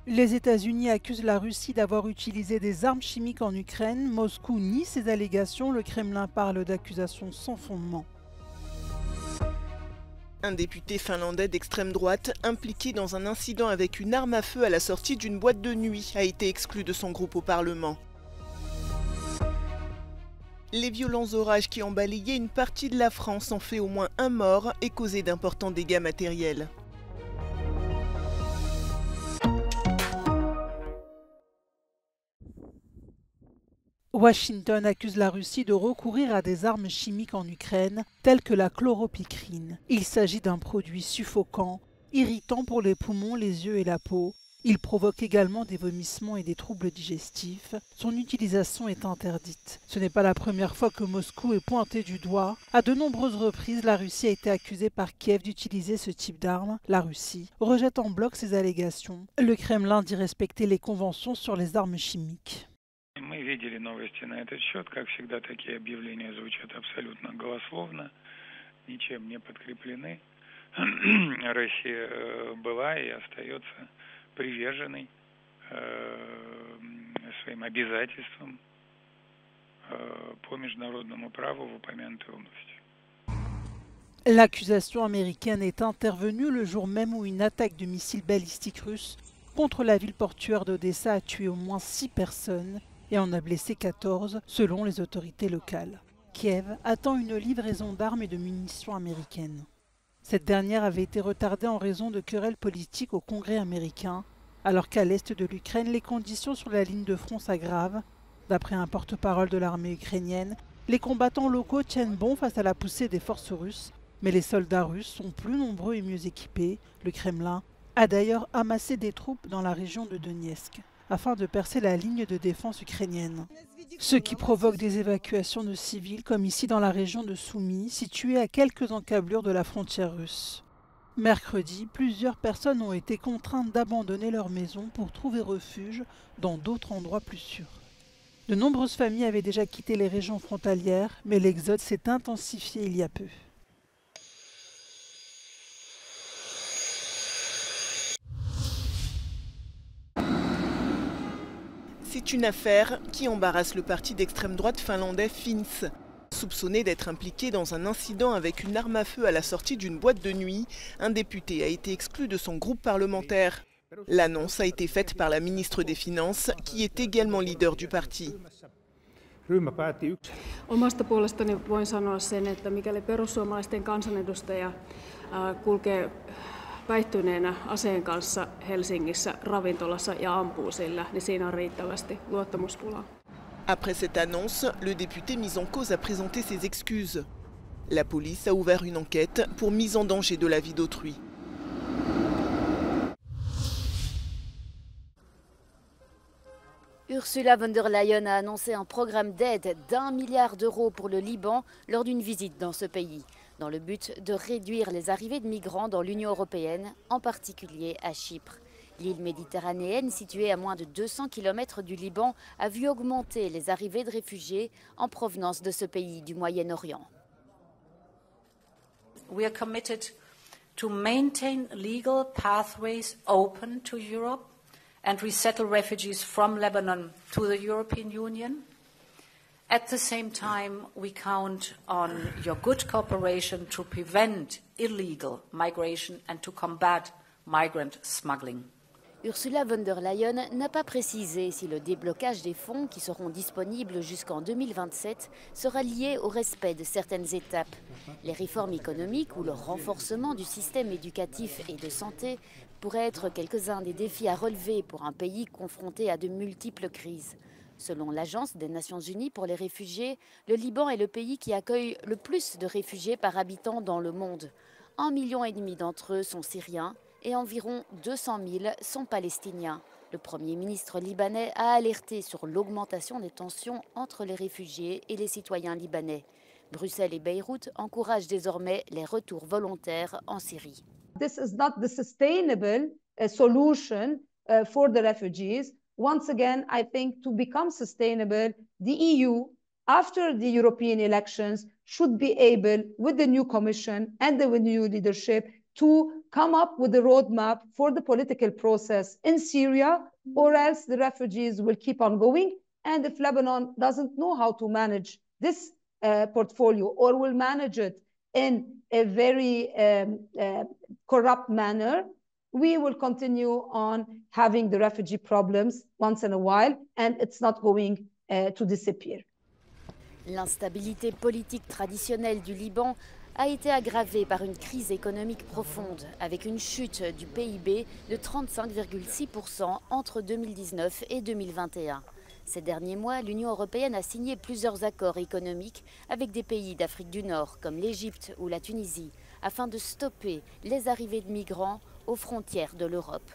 Les États-Unis accusent la Russie d'avoir utilisé des armes chimiques en Ukraine. Moscou nie ces allégations. Le Kremlin parle d'accusations sans fondement. Un député finlandais d'extrême droite, impliqué dans un incident avec une arme à feu à la sortie d'une boîte de nuit, a été exclu de son groupe au Parlement. Les violents orages qui ont balayé une partie de la France ont fait au moins un mort et causé d'importants dégâts matériels. Washington accuse la Russie de recourir à des armes chimiques en Ukraine, telles que la chloropycrine. Il s'agit d'un produit suffocant, irritant pour les poumons, les yeux et la peau. Il provoque également des vomissements et des troubles digestifs. Son utilisation est interdite. Ce n'est pas la première fois que Moscou est pointé du doigt. À de nombreuses reprises, la Russie a été accusée par Kiev d'utiliser ce type d'armes. La Russie rejette en bloc ces allégations. Le Kremlin dit respecter les conventions sur les armes chimiques. Мы видели новости на этот счет. Как всегда, такие объявления звучат абсолютно голословно, ничем не подкреплены. Россия была и остается приверженной своим обязательствам по международному праву в упомянутой области. L'accusation américaine est intervenue le jour même où une attaque de missiles balistiques russes contre la ville portuaire d'Odessa a tué au moins 6 personnes et en a blessé 14 selon les autorités locales. Kiev attend une livraison d'armes et de munitions américaines. Cette dernière avait été retardée en raison de querelles politiques au Congrès américain, alors qu'à l'est de l'Ukraine, les conditions sur la ligne de front s'aggravent. D'après un porte-parole de l'armée ukrainienne, les combattants locaux tiennent bon face à la poussée des forces russes, mais les soldats russes sont plus nombreux et mieux équipés. Le Kremlin a d'ailleurs amassé des troupes dans la région de Donetsk afin de percer la ligne de défense ukrainienne. Ce qui provoque des évacuations de civils, comme ici dans la région de Soumy, située à quelques encablures de la frontière russe. Mercredi, plusieurs personnes ont été contraintes d'abandonner leur maison pour trouver refuge dans d'autres endroits plus sûrs. De nombreuses familles avaient déjà quitté les régions frontalières, mais l'exode s'est intensifié il y a peu. C'est une affaire qui embarrasse le parti d'extrême droite finlandais Finns. Soupçonné d'être impliqué dans un incident avec une arme à feu à la sortie d'une boîte de nuit, un député a été exclu de son groupe parlementaire. L'annonce a été faite par la ministre des Finances, qui est également leader du parti. Omasta puolestani voin sanoa sen, että mikäli perussuomalaisten kansanedustaja kulkee päihtyneenä aseen kanssa Helsingissä ravintolassa ja ampuu sillä, niin siinä on riittävästi luottamuspulaa. Après cette annonce, le député mis en cause a présenté ses excuses. La police a ouvert une enquête pour mise en danger de la vie d'autrui. Ursula von der Leyen a annoncé un programme d'aide d'1 milliard d'euros pour le Liban lors d'une visite dans ce pays, dans le but de réduire les arrivées de migrants dans l'Union européenne, en particulier à Chypre. L'île méditerranéenne, située à moins de 200 km du Liban, a vu augmenter les arrivées de réfugiés en provenance de ce pays du Moyen-Orient. We are committed to maintain legal pathways open to Europe and resettle refugees from Lebanon to the European Union. At the same time, we count on your good cooperation to prevent illegal migration and to combat migrant smuggling. Ursula von der Leyen n'a pas précisé si le déblocage des fonds qui seront disponibles jusqu'en 2027 sera lié au respect de certaines étapes. Les réformes économiques ou le renforcement du système éducatif et de santé pourraient être quelques-uns des défis à relever pour un pays confronté à de multiples crises. Selon l'Agence des Nations Unies pour les réfugiés, le Liban est le pays qui accueille le plus de réfugiés par habitant dans le monde. 1,5 million d'entre eux sont syriens et environ 200 000 sont palestiniens. Le Premier ministre libanais a alerté sur l'augmentation des tensions entre les réfugiés et les citoyens libanais. Bruxelles et Beyrouth encouragent désormais les retours volontaires en Syrie. This is not the sustainable solution for the refugees. Once again, I think to become sustainable, the EU, after the European elections, should be able, with the new Commission and the new leadership, to come up with a roadmap for the political process in Syria, or else the refugees will keep on going. And if Lebanon doesn't know how to manage this portfolio, or will manage it in a very corrupt manner, we will continue on having the refugee problems once in a while, and it's not going to disappear. L'instabilité politique traditionnelle du Liban a été aggravée par une crise économique profonde, avec une chute du PIB de 35,6% entre 2019 et 2021. Ces derniers mois, l'Union européenne a signé plusieurs accords économiques avec des pays d'Afrique du Nord, comme l'Égypte ou la Tunisie, afin de stopper les arrivées de migrants aux frontières de l'Europe.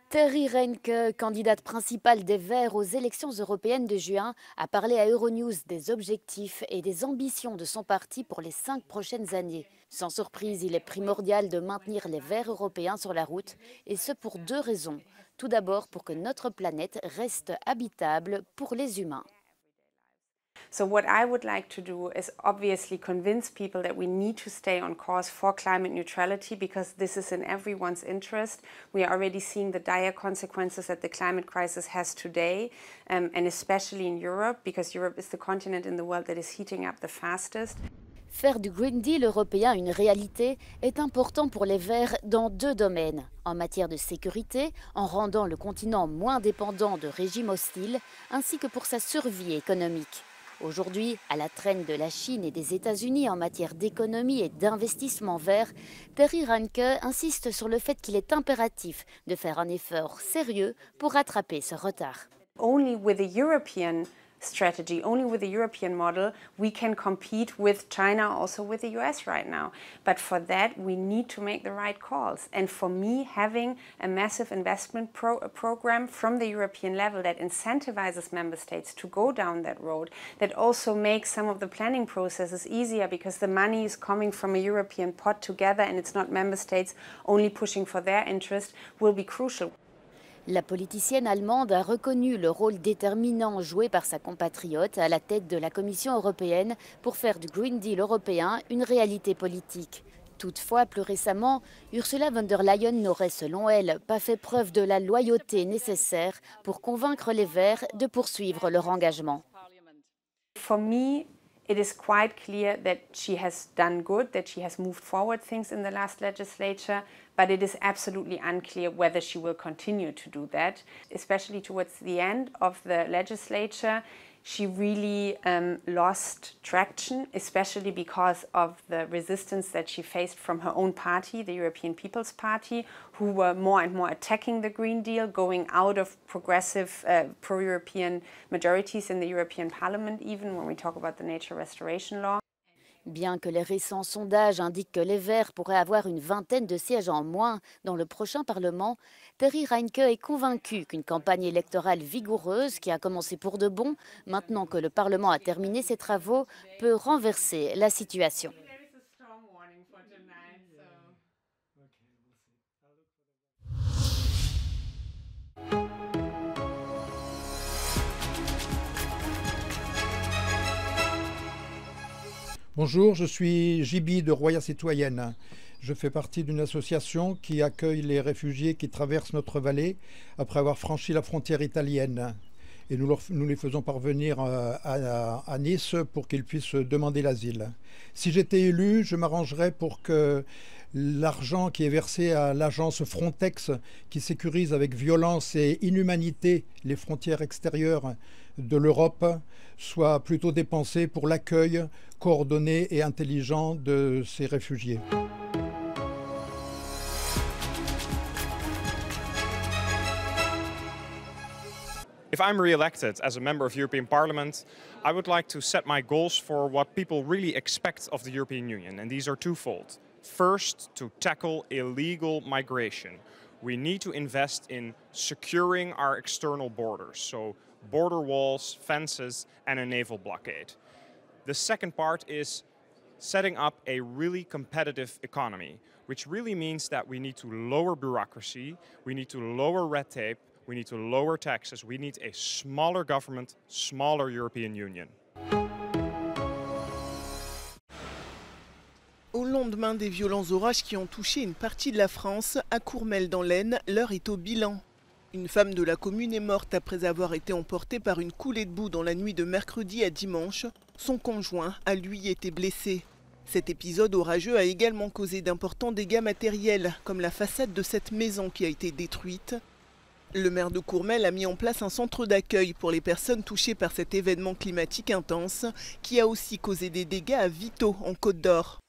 Terry Reinke, candidate principale des Verts aux élections européennes de juin, a parlé à Euronews des objectifs et des ambitions de son parti pour les 5 prochaines années. Sans surprise, il est primordial de maintenir les Verts européens sur la route, et ce pour 2 raisons. Tout d'abord, pour que notre planète reste habitable pour les humains. So what I would like to do is obviously convince people that we need to stay on course for climate neutrality, because this is in everyone's interest. We are already seeing the dire consequences that the climate crisis has today, and especially in Europe, because Europe is the continent in the world that is heating up the fastest. Faire du Green Deal européen une réalité est important pour les Verts dans 2 domaines. En matière de sécurité, en rendant le continent moins dépendant de régimes hostiles, ainsi que pour sa survie économique. Aujourd'hui, à la traîne de la Chine et des États-Unis en matière d'économie et d'investissement vert, Terry Reinke insiste sur le fait qu'il est impératif de faire un effort sérieux pour rattraper ce retard. Only with a European strategy, only with the European model, we can compete with China, also with the US right now. But for that, we need to make the right calls. And for me, having a massive investment program from the European level that incentivizes member states to go down that road, that also makes some of the planning processes easier, because the money is coming from a European pot together and it's not member states only pushing for their interest, will be crucial. La politicienne allemande a reconnu le rôle déterminant joué par sa compatriote à la tête de la Commission européenne pour faire du Green Deal européen une réalité politique. Toutefois, plus récemment, Ursula von der Leyen n'aurait, selon elle, pas fait preuve de la loyauté nécessaire pour convaincre les Verts de poursuivre leur engagement. For me, it is quite clear that she has done good, that she has moved forward things in the last legislature, but it is absolutely unclear whether she will continue to do that. Especially towards the end of the legislature, she really lost traction, especially because of the resistance that she faced from her own party, the European People's Party, who were more and more attacking the Green Deal, going out of progressive pro-European majorities in the European Parliament, even when we talk about the nature restoration law. Bien que les récents sondages indiquent que les Verts pourraient avoir une vingtaine de sièges en moins dans le prochain Parlement, Terry Reinke est convaincu qu'une campagne électorale vigoureuse, qui a commencé pour de bon, maintenant que le Parlement a terminé ses travaux, peut renverser la situation. Bonjour, je suis Jibi de Roya Citoyenne. Je fais partie d'une association qui accueille les réfugiés qui traversent notre vallée après avoir franchi la frontière italienne. Et nous les faisons parvenir à Nice pour qu'ils puissent demander l'asile. Si j'étais élu, je m'arrangerais pour que l'argent qui est versé à l'agence Frontex, qui sécurise avec violence et inhumanité les frontières extérieures de l'Europe, soit plutôt dépensé pour l'accueil coordonné et intelligent de ces réfugiés. If I'm re-elected as a member of European Parliament, I would like to set my goals for what people really expect of the European Union, and these are twofold. First, to tackle illegal migration. We need to invest in securing our external borders, so border walls, fences, and a naval blockade. The second part is setting up a really competitive economy, which really means that we need to lower bureaucracy, we need to lower red tape, we need to lower taxes, we need a smaller government, smaller European Union. surlendemain des violents orages qui ont touché une partie de la France, à Courmelles dans l'Aisne, l'heure est au bilan. Une femme de la commune est morte après avoir été emportée par une coulée de boue dans la nuit de mercredi à dimanche. Son conjoint a lui été blessé. Cet épisode orageux a également causé d'importants dégâts matériels, comme la façade de cette maison qui a été détruite. Le maire de Courmelles a mis en place un centre d'accueil pour les personnes touchées par cet événement climatique intense, qui a aussi causé des dégâts à Vito, en Côte d'Or.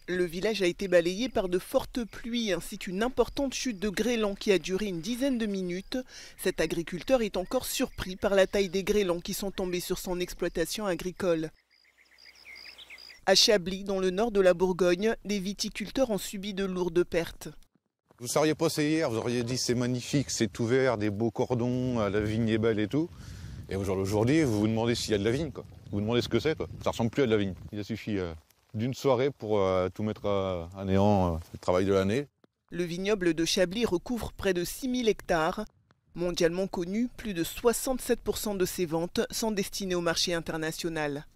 Le village a été balayé par de fortes pluies ainsi qu'une importante chute de grêlons qui a duré une dizaine de minutes. Cet agriculteur est encore surpris par la taille des grêlons qui sont tombés sur son exploitation agricole. À Chablis, dans le nord de la Bourgogne, des viticulteurs ont subi de lourdes pertes. Vous ne seriez pas passé hier, vous auriez dit c'est magnifique, c'est tout vert, des beaux cordons, la vigne est belle et tout. Et aujourd'hui, vous vous demandez s'il y a de la vigne, quoi. Vous vous demandez ce que c'est, quoi. Ça ressemble plus à de la vigne. Il a suffi d'une soirée pour tout mettre à néant, le travail de l'année. Le vignoble de Chablis recouvre près de 6000 hectares. Mondialement connu, plus de 67% de ses ventes sont destinées au marché international.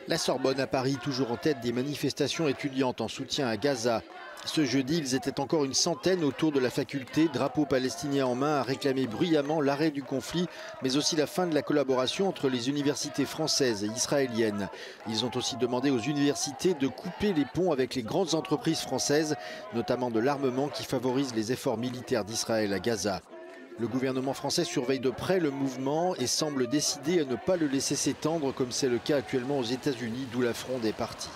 La Sorbonne à Paris, toujours en tête des manifestations étudiantes en soutien à Gaza. Ce jeudi, ils étaient encore une centaine autour de la faculté, drapeau palestinien en main, à réclamer bruyamment l'arrêt du conflit, mais aussi la fin de la collaboration entre les universités françaises et israéliennes. Ils ont aussi demandé aux universités de couper les ponts avec les grandes entreprises françaises, notamment de l'armement qui favorise les efforts militaires d'Israël à Gaza. Le gouvernement français surveille de près le mouvement et semble décidé à ne pas le laisser s'étendre comme c'est le cas actuellement aux États-Unis, d'où la fronde est partie.